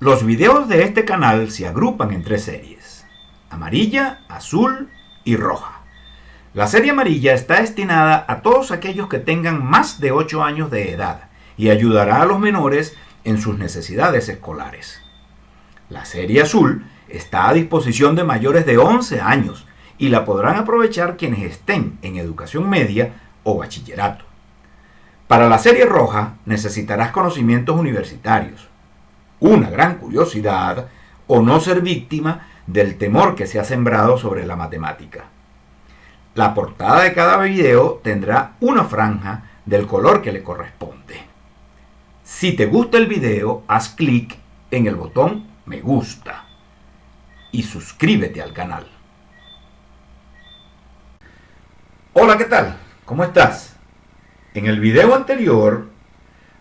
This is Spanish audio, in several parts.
Los videos de este canal se agrupan en tres series: amarilla, azul y roja. La serie amarilla está destinada a todos aquellos que tengan más de 8 años de edad y ayudará a los menores en sus necesidades escolares. La serie azul está a disposición de mayores de 11 años y la podrán aprovechar quienes estén en educación media o bachillerato. Para la serie roja necesitarás conocimientos universitarios, una gran curiosidad o no ser víctima del temor que se ha sembrado sobre la matemática. La portada de cada video tendrá una franja del color que le corresponde. Si te gusta el video, haz clic en el botón me gusta y suscríbete al canal. Hola, ¿qué tal? ¿Cómo estás? En el video anterior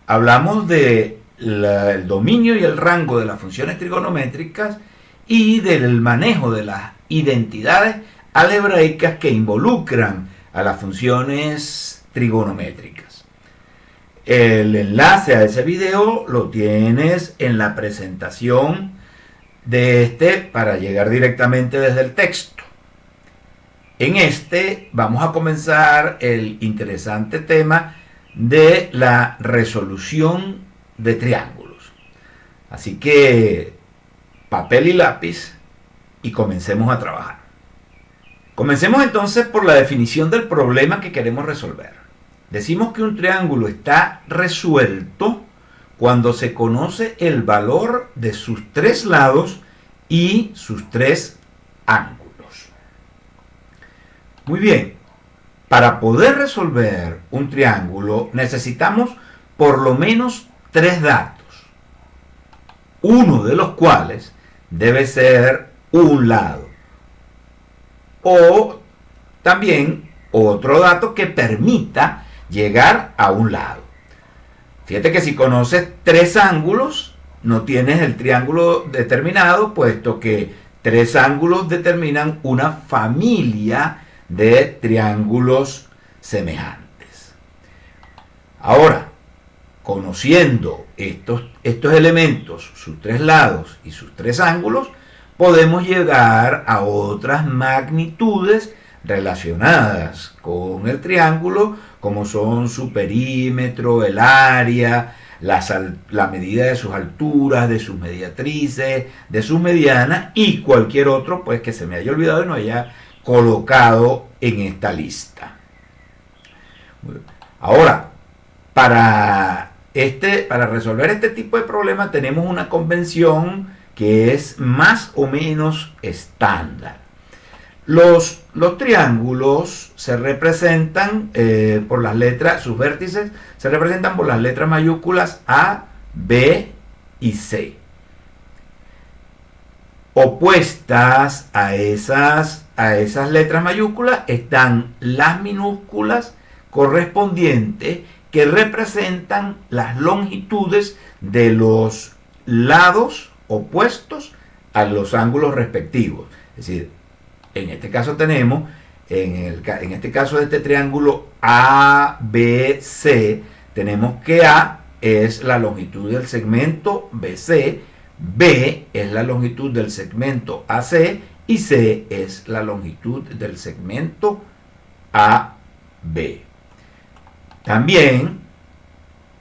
hablamos de el dominio y el rango de las funciones trigonométricas y del manejo de las identidades algebraicas que involucran a las funciones trigonométricas. El enlace a ese video lo tienes en la presentación de este para llegar directamente desde el texto. En este vamos a comenzar el interesante tema de la resolución de triángulos. Así que papel y lápiz y comencemos a trabajar. Comencemos entonces por la definición del problema que queremos resolver. Decimos que un triángulo está resuelto cuando se conoce el valor de sus tres lados y sus tres ángulos. Muy bien, para poder resolver un triángulo necesitamos por lo menos tres datos, uno de los cuales debe ser un lado, o también otro dato que permita llegar a un lado. Fíjate que si conoces tres ángulos, no tienes el triángulo determinado, puesto que tres ángulos determinan una familia de triángulos semejantes. Ahora, conociendo estos elementos, sus tres lados y sus tres ángulos, podemos llegar a otras magnitudes relacionadas con el triángulo, como son su perímetro, el área, la medida de sus alturas, de sus mediatrices, de sus medianas y cualquier otro pues que se me haya olvidado y no haya colocado en esta lista. Ahora, para resolver este tipo de problema tenemos una convención que es más o menos estándar. Los triángulos se representan por las letras, sus vértices se representan por las letras mayúsculas A, B y C. Opuestas a esas letras mayúsculas están las minúsculas correspondientes que representan las longitudes de los lados opuestos a los ángulos respectivos. Es decir, en este caso tenemos, en este caso de este triángulo ABC, tenemos que A es la longitud del segmento BC, B es la longitud del segmento AC y C es la longitud del segmento AB. También,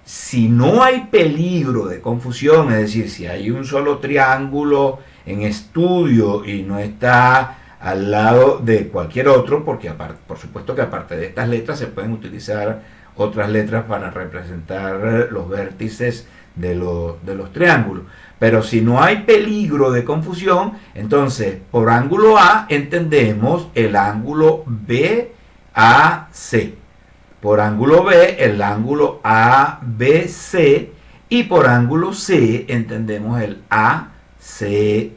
si no hay peligro de confusión, es decir, si hay un solo triángulo en estudio y no está al lado de cualquier otro, porque por supuesto que aparte de estas letras se pueden utilizar otras letras para representar los vértices de los triángulos. Pero si no hay peligro de confusión, entonces por ángulo A entendemos el ángulo BAC. Por ángulo B, el ángulo ABC, y por ángulo C entendemos el ACB.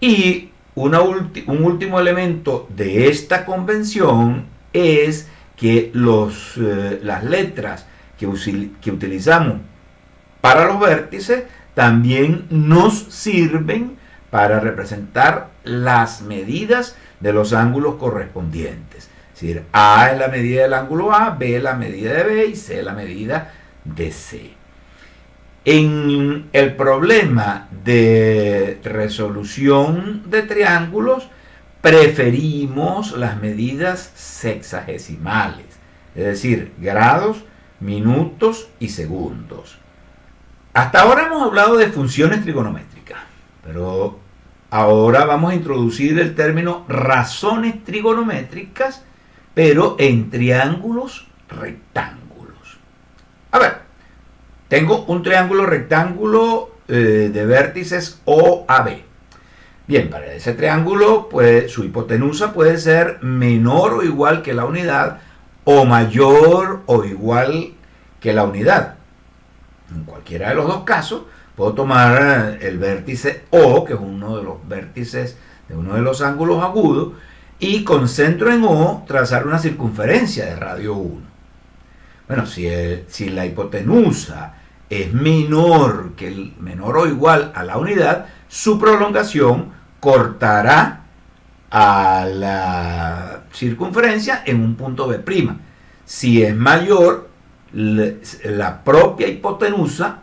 Y un último elemento de esta convención es que las letras que utilizamos para los vértices también nos sirven para representar las medidas de los ángulos correspondientes. Es decir, A es la medida del ángulo A, B es la medida de B y C es la medida de C. En el problema de resolución de triángulos, preferimos las medidas sexagesimales, es decir, grados, minutos y segundos. Hasta ahora hemos hablado de funciones trigonométricas, pero ahora vamos a introducir el término razones trigonométricas, pero en triángulos rectángulos. A ver, tengo un triángulo rectángulo de vértices OAB. Bien, para ese triángulo, pues su hipotenusa puede ser menor o igual que la unidad o mayor o igual que la unidad. En cualquiera de los dos casos, puedo tomar el vértice O, que es uno de los vértices de uno de los ángulos agudos, y con centro en O trazar una circunferencia de radio 1. Bueno, si la hipotenusa es menor o igual a la unidad, su prolongación cortará a la circunferencia en un punto B'. Si es mayor, la propia hipotenusa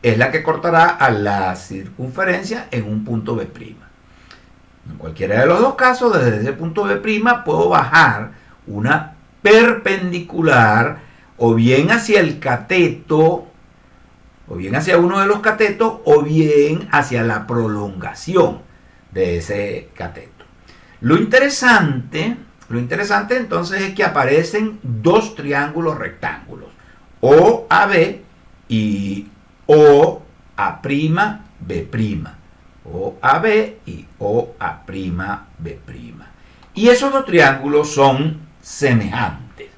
es la que cortará a la circunferencia en un punto B'. En cualquiera de los dos casos, desde ese punto B' puedo bajar una perpendicular o bien hacia el cateto, o bien hacia uno de los catetos, o bien hacia la prolongación de ese cateto. Lo interesante entonces es que aparecen dos triángulos rectángulos, OAB y OA'B', OAB y OA'B'. Y esos dos triángulos son semejantes,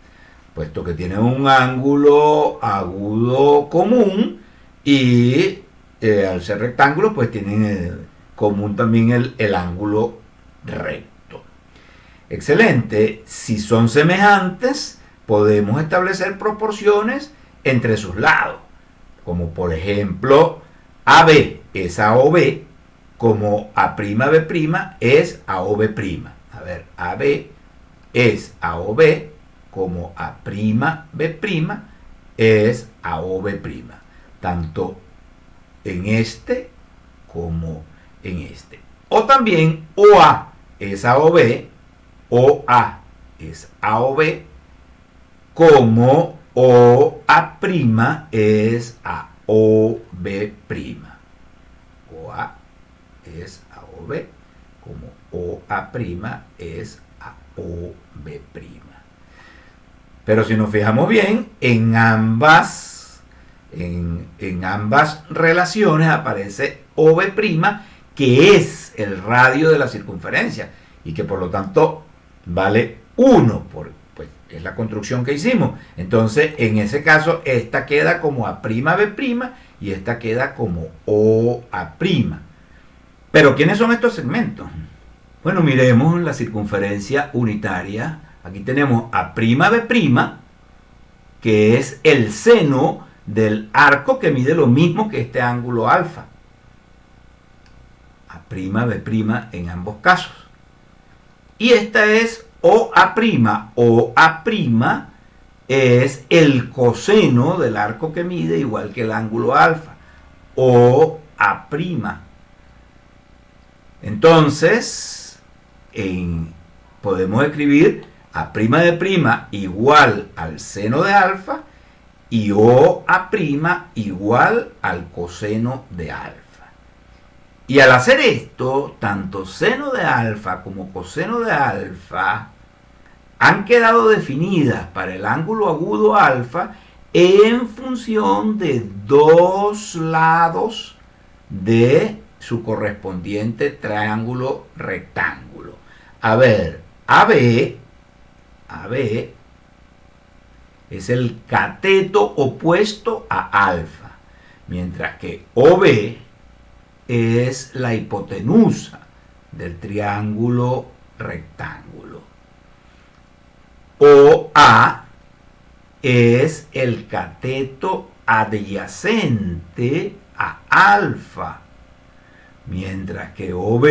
puesto que tienen un ángulo agudo común y al ser rectángulos pues tienen común también el ángulo recto. Excelente. Si son semejantes, podemos establecer proporciones entre sus lados, como por ejemplo AB es a OB, como A'B' es a OB'. A ver, AB es a OB, como A'B' es a OB', tanto en este como en este. O también OA es a OB, OA es a OB, como OA' es a OB'. OA es a OB, como OA' es a OB'. Pero si nos fijamos bien, en ambas relaciones aparece OB', que es el radio de la circunferencia y que por lo tanto vale 1, pues es la construcción que hicimos. Entonces, en ese caso, esta queda como A'B' y esta queda como OA'. Pero, ¿quiénes son estos segmentos? Bueno, miremos la circunferencia unitaria. Aquí tenemos A'B', que es el seno del arco que mide lo mismo que este ángulo alfa. A'B' en ambos casos. Y esta es OA'. OA' es el coseno del arco que mide igual que el ángulo alfa. OA'. Entonces, podemos escribir A'B' igual al seno de alfa y OA' igual al coseno de alfa. Y al hacer esto, tanto seno de alfa como coseno de alfa han quedado definidas para el ángulo agudo alfa en función de dos lados de su correspondiente triángulo rectángulo. A ver, AB es el cateto opuesto a alfa, mientras que OB es la hipotenusa del triángulo rectángulo. OA es el cateto adyacente a alfa, mientras que OB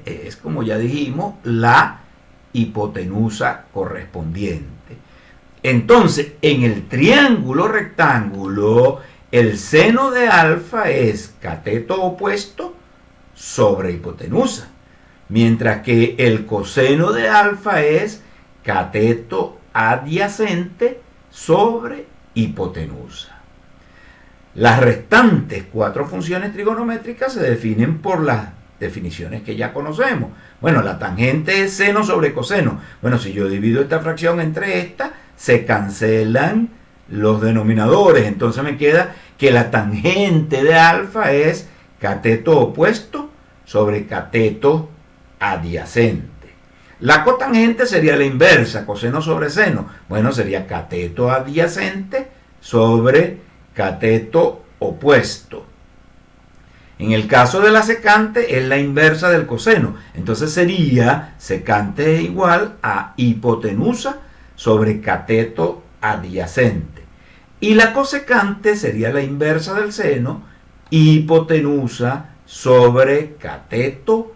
es, como ya dijimos, la hipotenusa correspondiente. Entonces, en el triángulo rectángulo, el seno de alfa es cateto opuesto sobre hipotenusa, mientras que el coseno de alfa es cateto adyacente sobre hipotenusa. Las restantes 4 funciones trigonométricas se definen por las definiciones que ya conocemos. Bueno, la tangente es seno sobre coseno. Bueno, si yo divido esta fracción entre esta, se cancelan los denominadores. Entonces me queda que la tangente de alfa es cateto opuesto sobre cateto adyacente. La cotangente sería la inversa, coseno sobre seno. Bueno, sería cateto adyacente sobre cateto opuesto. En el caso de la secante es la inversa del coseno. Entonces sería secante igual a hipotenusa sobre cateto adyacente. Y la cosecante sería la inversa del seno, hipotenusa sobre cateto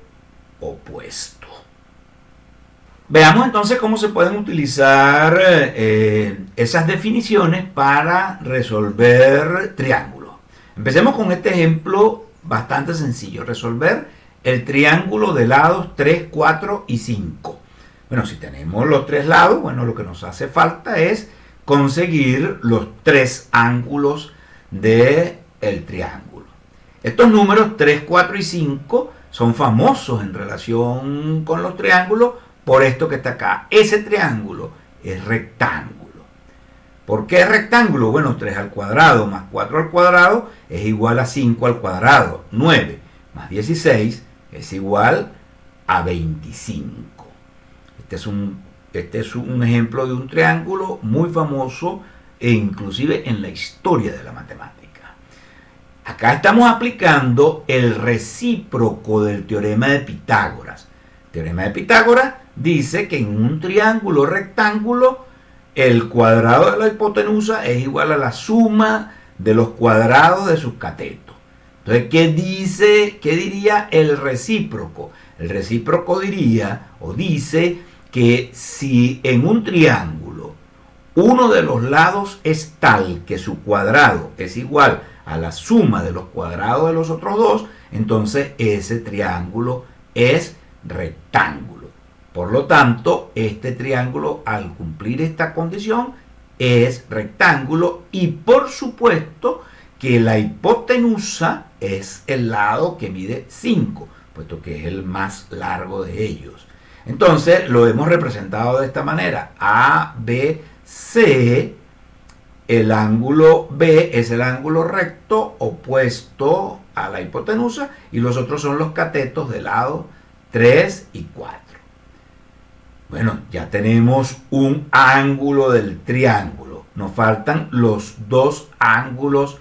opuesto. Veamos entonces cómo se pueden utilizar esas definiciones para resolver triángulos. Empecemos con este ejemplo bastante sencillo. Resolver el triángulo de lados 3, 4 y 5. Bueno, si tenemos los 3 lados, bueno, lo que nos hace falta es conseguir los 3 ángulos del triángulo. Estos números 3, 4 y 5 son famosos en relación con los triángulos por esto que está acá. Ese triángulo es rectángulo. ¿Por qué es rectángulo? Bueno, 3 al cuadrado más 4 al cuadrado es igual a 5 al cuadrado. 9 más 16 es igual a 25. Este es un ejemplo de un triángulo muy famoso e inclusive en la historia de la matemática. Acá estamos aplicando el recíproco del teorema de Pitágoras. El teorema de Pitágoras dice que en un triángulo rectángulo el cuadrado de la hipotenusa es igual a la suma de los cuadrados de sus catetos. Entonces, ¿qué diría el recíproco? El recíproco diría o dice que si en un triángulo uno de los lados es tal que su cuadrado es igual a la suma de los cuadrados de los otros dos, entonces ese triángulo es rectángulo. Por lo tanto, este triángulo, al cumplir esta condición, es rectángulo y por supuesto que la hipotenusa es el lado que mide 5, puesto que es el más largo de ellos. Entonces lo hemos representado de esta manera: A, B, C. El ángulo B es el ángulo recto opuesto a la hipotenusa y los otros son los catetos de lado 3 y 4. Bueno, ya tenemos un ángulo del triángulo. Nos faltan los 2 ángulos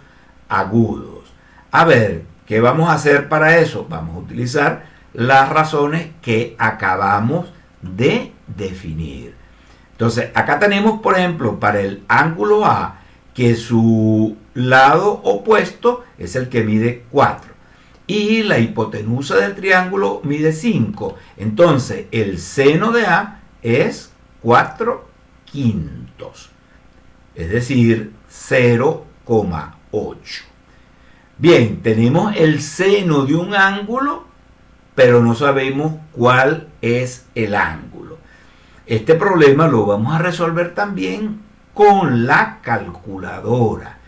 agudos. A ver, ¿qué vamos a hacer para eso? Vamos a utilizar las razones que acabamos de definir. Entonces, acá tenemos, por ejemplo, para el ángulo A, que su lado opuesto es el que mide 4. Y la hipotenusa del triángulo mide 5. Entonces, el seno de A es 4/5. Es decir, 0,8. Bien, tenemos el seno de un ángulo, pero no sabemos cuál es el ángulo. Este problema lo vamos a resolver también con la calculadora.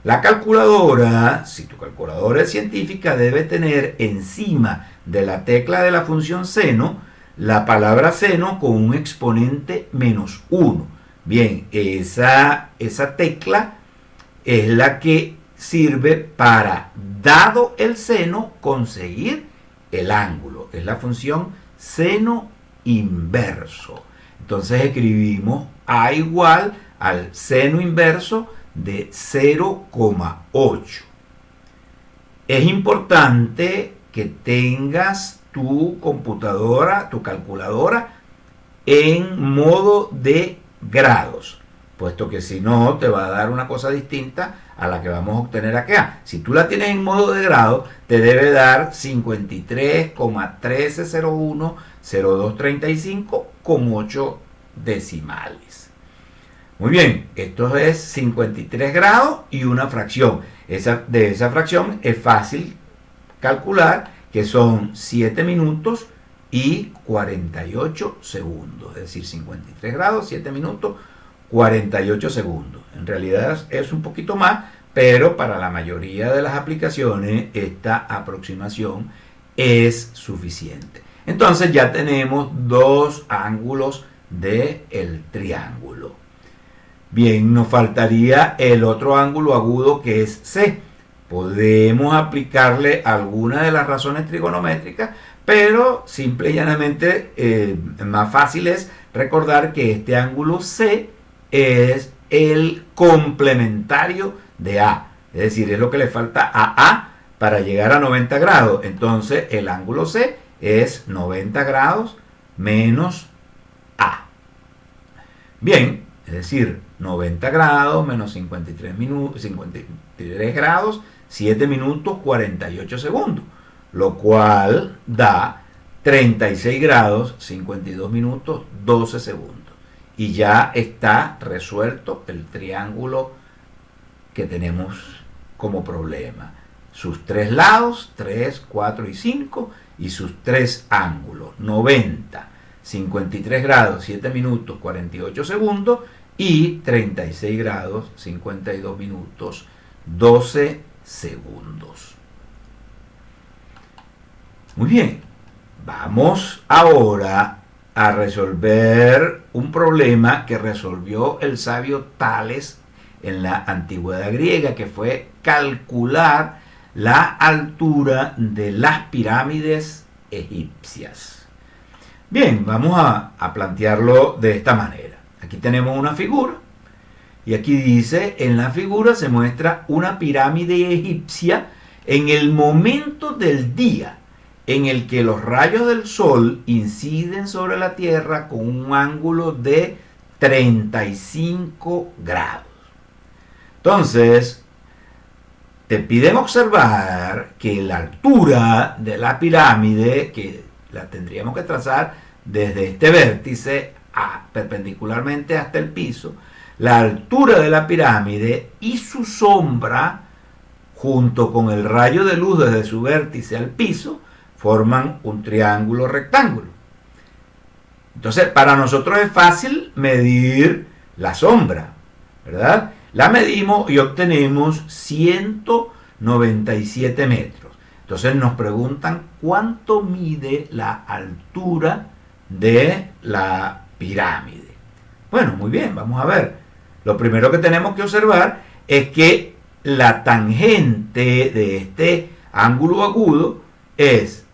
La calculadora, si tu calculadora es científica, debe tener encima de la tecla de la función seno la palabra seno con un exponente -1. Bien, esa tecla es la que sirve para, dado el seno, conseguir el ángulo. Es la función seno inverso. Entonces escribimos A igual al seno inverso de 0,8. Es importante que tengas tu computadora, tu calculadora, en modo de grados, puesto que si no te va a dar una cosa distinta a la que vamos a obtener acá. Si tú la tienes en modo de grado, te debe dar 53,13010235 con 8 decimales. Muy bien, esto es 53 grados y una fracción. De esa fracción es fácil calcular que son 7 minutos y 48 segundos. Es decir, 53 grados, 7 minutos, 48 segundos. En realidad es un poquito más, pero para la mayoría de las aplicaciones esta aproximación es suficiente. Entonces ya tenemos dos ángulos del triángulo. Bien, nos faltaría el otro ángulo agudo que es C. Podemos aplicarle alguna de las razones trigonométricas, pero simple y llanamente más fácil es recordar que este ángulo C es el complementario de A. Es decir, es lo que le falta a A para llegar a 90 grados. Entonces el ángulo C es 90 grados menos A. Bien, es decir, 90 grados menos 53 grados, 7 minutos 48 segundos, lo cual da 36 grados 52 minutos 12 segundos. Y ya está resuelto el triángulo que tenemos como problema. Sus tres lados, 3, 4 y 5, y sus tres ángulos, 90, 53 grados 7 minutos 48 segundos y 36 grados 52 minutos 12 segundos. Muy bien, vamos ahora a resolver un problema que resolvió el sabio Tales en la antigüedad griega, que fue calcular la altura de las pirámides egipcias. Bien, vamos a plantearlo de esta manera. Aquí tenemos una figura y aquí dice, en la figura se muestra una pirámide egipcia en el momento del día en el que los rayos del sol inciden sobre la tierra con un ángulo de 35 grados. Entonces, te piden observar que la altura de la pirámide, que la tendríamos que trazar desde este vértice perpendicularmente hasta el piso, la altura de la pirámide y su sombra, junto con el rayo de luz desde su vértice al piso, forman un triángulo rectángulo. Entonces, para nosotros es fácil medir la sombra, ¿verdad? La medimos y obtenemos 197 metros. Entonces nos preguntan cuánto mide la altura de la pirámide. Bueno, muy bien, vamos a ver. Lo primero que tenemos que observar es que la tangente de este ángulo agudo es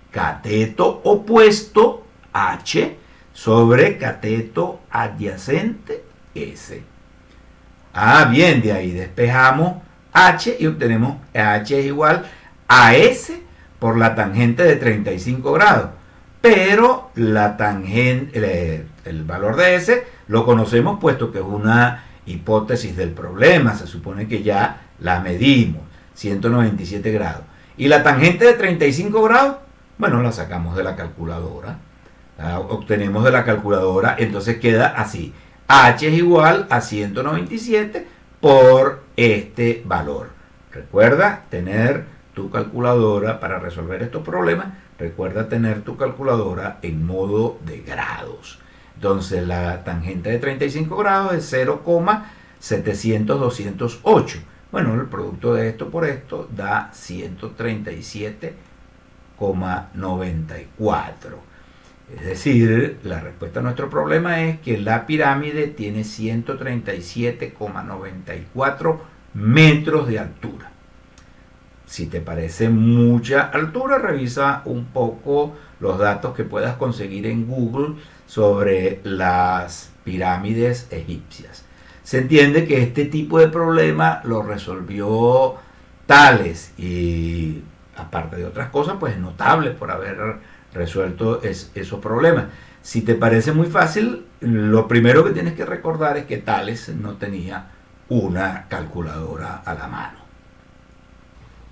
cateto opuesto H sobre cateto adyacente S. Ah, bien, de ahí despejamos H y obtenemos H es igual a S por la tangente de 35 grados. Pero la tangente, el valor de S lo conocemos puesto que es una hipótesis del problema. Se supone que ya la medimos, 197 grados. Y la tangente de 35 grados, bueno, la sacamos de la calculadora. La obtenemos de la calculadora, entonces queda así. H es igual a 197 por este valor. Recuerda tener tu calculadora para resolver estos problemas. Recuerda tener tu calculadora en modo de grados. Entonces la tangente de 35 grados es 0,700,208. Bueno, el producto de esto por esto da 137,94. Es decir, la respuesta a nuestro problema es que la pirámide tiene 137,94 metros de altura. Si te parece mucha altura, revisa un poco los datos que puedas conseguir en Google sobre las pirámides egipcias. Se entiende que este tipo de problema lo resolvió Tales y, aparte de otras cosas, pues es notable por haber resuelto esos problemas. Si te parece muy fácil, lo primero que tienes que recordar es que Tales no tenía una calculadora a la mano.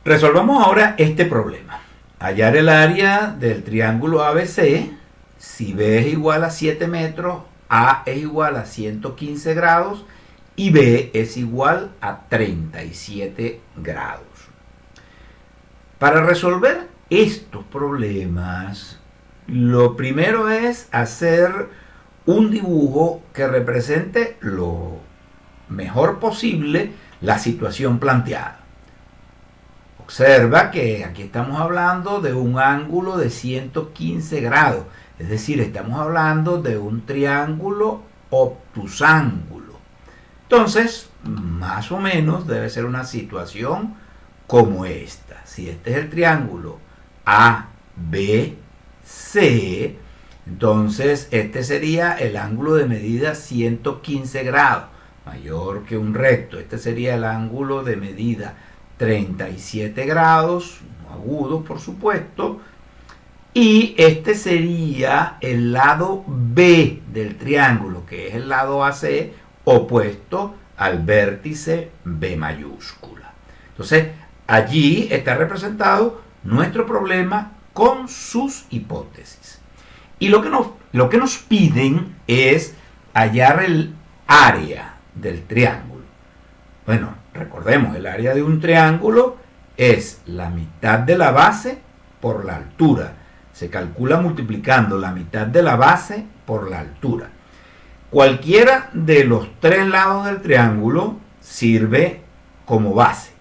Resolvamos ahora este problema. Hallar el área del triángulo ABC. Si B es igual a 7 metros, A es igual a 115 grados y B es igual a 37 grados. Para resolver estos problemas, lo primero es hacer un dibujo que represente lo mejor posible la situación planteada. Observa que aquí estamos hablando de un ángulo de 115 grados, es decir, estamos hablando de un triángulo obtusángulo. Entonces, más o menos debe ser una situación como esta. Si este es el triángulo ABC, entonces este sería el ángulo de medida 115 grados, mayor que un recto. Este sería el ángulo de medida 37 grados, agudo por supuesto, y este sería el lado B del triángulo, que es el lado AC, opuesto al vértice B mayúscula. Entonces, allí está representado nuestro problema con sus hipótesis. Y lo que nos piden es hallar el área del triángulo. Bueno, recordemos, el área de un triángulo es la mitad de la base por la altura. Se calcula multiplicando la mitad de la base por la altura. Cualquiera de los tres lados del triángulo sirve como base.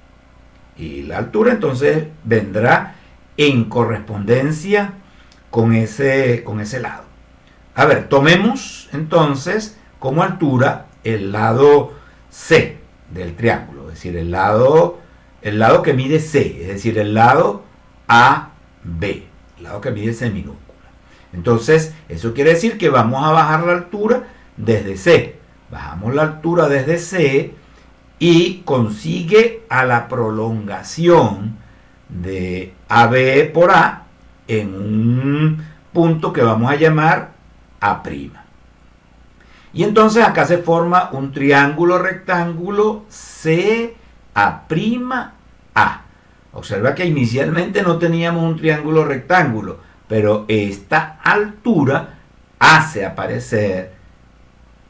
Y la altura entonces vendrá en correspondencia con ese lado. A ver, tomemos entonces como altura el lado C del triángulo, es decir, el lado que mide C, es decir, el lado AB, el lado que mide C minúscula. Entonces, eso quiere decir que vamos a bajar la altura desde C. Bajamos la altura desde C y consigue a la prolongación de AB por A en un punto que vamos a llamar A'. Y entonces acá se forma un triángulo rectángulo CA'. Observa que inicialmente no teníamos un triángulo rectángulo, pero esta altura hace aparecer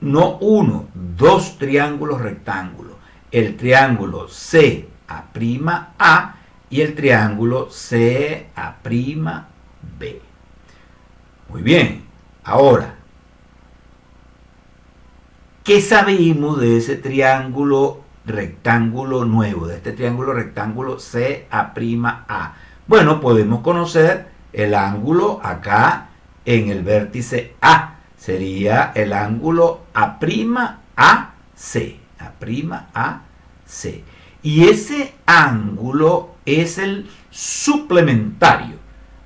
no uno, dos triángulos rectángulos. El triángulo CA' y el triángulo CA''B. Muy bien, ahora, ¿qué sabemos de ese triángulo rectángulo nuevo, de este triángulo rectángulo CA''? Bueno, podemos conocer el ángulo acá en el vértice A. Sería el ángulo A'AC. A'AC. Y ese ángulo es el suplementario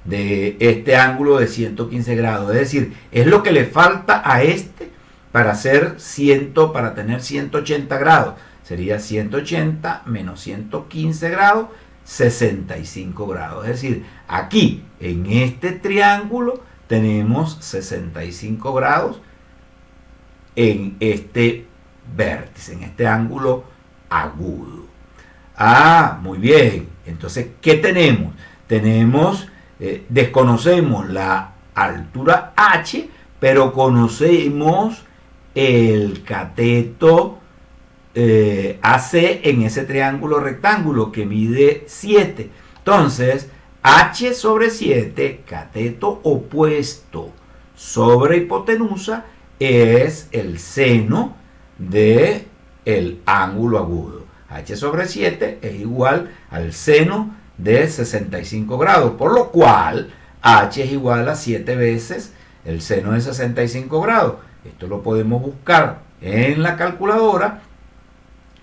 de este ángulo de 115 grados. Es decir, es lo que le falta a este para tener 180 grados. Sería 180 menos 115 grados, 65 grados. Es decir, aquí en este triángulo tenemos 65 grados en este vértice, en este ángulo agudo. Muy bien. Entonces, ¿qué tenemos? Desconocemos la altura H, pero conocemos el cateto AC en ese triángulo rectángulo que mide 7. Entonces, H sobre 7, cateto opuesto sobre hipotenusa, es el seno del ángulo agudo. H sobre 7 es igual al seno de 65 grados, por lo cual H es igual a 7 veces el seno de 65 grados. Esto lo podemos buscar en la calculadora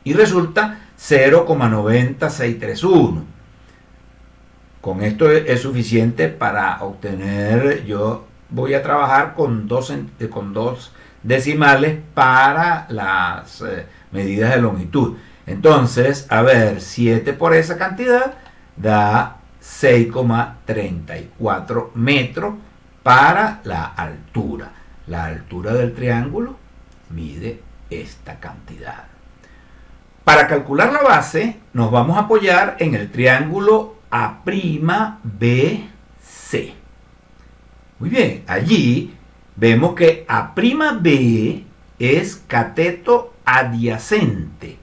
y resulta 0,9631. Con esto es suficiente para obtener, yo voy a trabajar con dos decimales para las medidas de longitud. Entonces, a ver, 7 por esa cantidad da 6,34 metros para la altura. La altura del triángulo mide esta cantidad. Para calcular la base, nos vamos a apoyar en el triángulo A'BC. Muy bien, allí vemos que A'B es cateto adyacente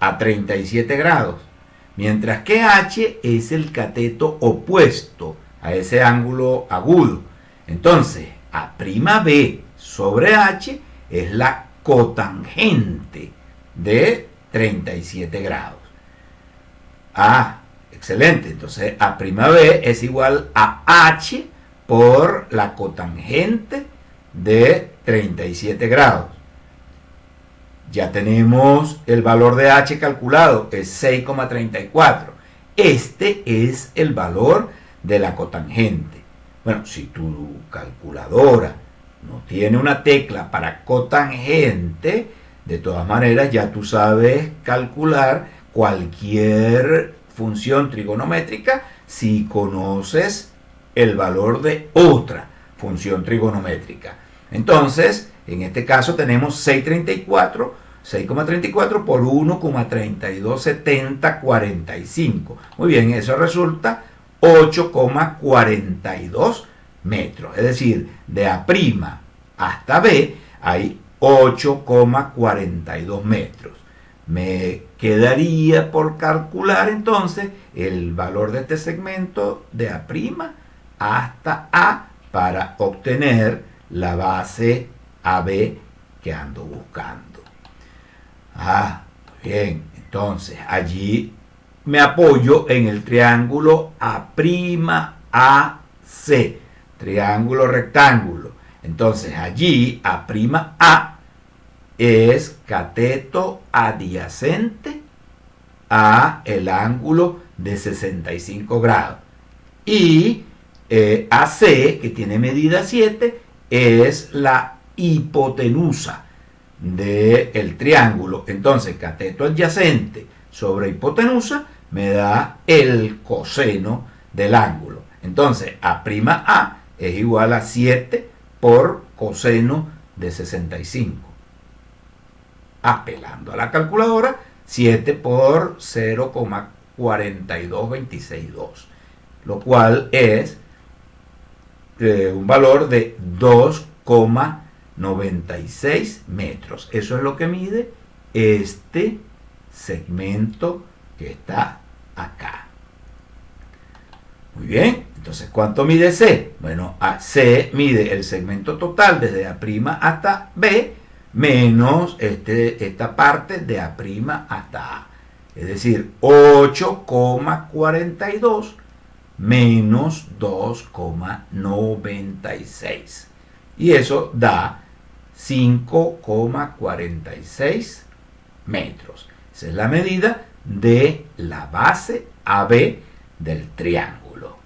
a 37 grados, mientras que H es el cateto opuesto a ese ángulo agudo. Entonces, A'B sobre H es la cotangente de 37 grados. Excelente. Entonces, A'B es igual a H por la cotangente de 37 grados. Ya tenemos el valor de H calculado, es 6,34. Este es el valor de la cotangente. Bueno, si tu calculadora no tiene una tecla para cotangente, de todas maneras ya tú sabes calcular cualquier función trigonométrica si conoces el valor de otra función trigonométrica. Entonces, en este caso tenemos 6,34 por 1,327045. Muy bien, eso resulta 8,42 metros. Es decir, de A' hasta B hay 8,42 metros. Me quedaría por calcular entonces el valor de este segmento de A' hasta A para obtener la base AB que ando buscando. Bien, entonces allí me apoyo en el triángulo A'AC, triángulo rectángulo. Entonces allí A'A es cateto adyacente a el ángulo de 65 grados. Y AC, que tiene medida 7, es la hipotenusa del triángulo. Entonces, cateto adyacente sobre hipotenusa me da el coseno del ángulo. Entonces, A'A es igual a 7 por coseno de 65. Apelando a la calculadora, 7 por 0,42262, lo cual es un valor de 2,96 metros. Eso es lo que mide este segmento que está acá. Muy bien, entonces ¿cuánto mide C? Bueno, C mide el segmento total desde A' hasta B menos esta parte de A' hasta A. Es decir, 8,42 menos 2,96. Y eso da 5,46 metros. Esa es la medida de la base AB del triángulo.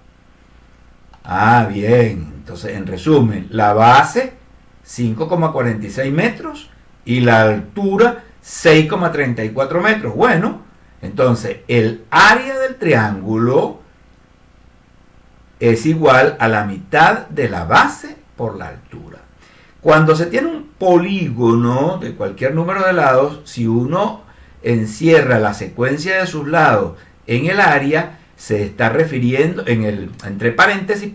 Bien. Entonces, en resumen, la base 5,46 metros y la altura 6,34 metros. Bueno, entonces el área del triángulo es igual a la mitad de la base por la altura. Cuando se tiene un polígono de cualquier número de lados, si uno encierra la secuencia de sus lados en el área, se está refiriendo, entre paréntesis,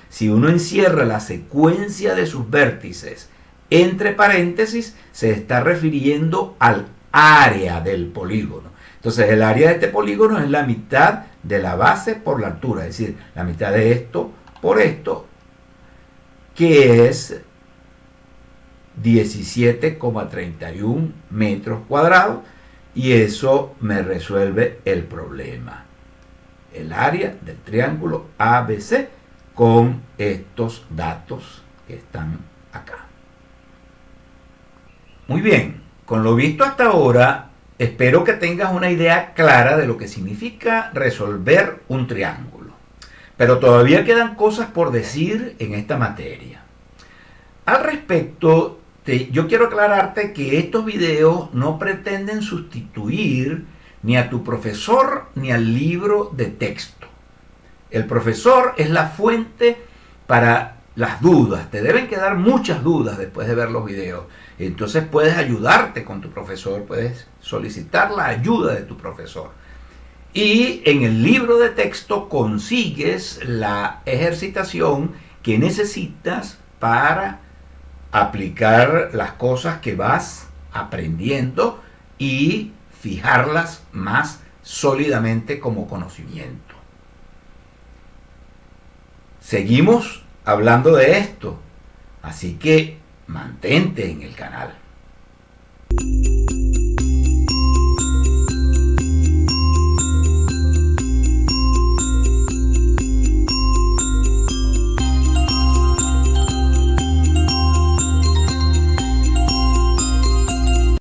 si uno encierra la secuencia de sus vértices entre paréntesis, se está refiriendo al área del polígono. Entonces, el área de este polígono es la mitad de la base por la altura, es decir, la mitad de esto por esto, que es 17,31 metros cuadrados, y eso me resuelve el problema. El área del triángulo ABC con estos datos que están acá. Muy bien, con lo visto hasta ahora, espero que tengas una idea clara de lo que significa resolver un triángulo. Pero todavía quedan cosas por decir en esta materia. Al respecto, yo quiero aclararte que estos videos no pretenden sustituir ni a tu profesor ni al libro de texto. El profesor es la fuente para las dudas. Te deben quedar muchas dudas después de ver los videos. Entonces puedes ayudarte con tu profesor, puedes solicitar la ayuda de tu profesor. Y en el libro de texto consigues la ejercitación que necesitas para aplicar las cosas que vas aprendiendo y fijarlas más sólidamente como conocimiento. Seguimos hablando de esto, así que mantente en el canal.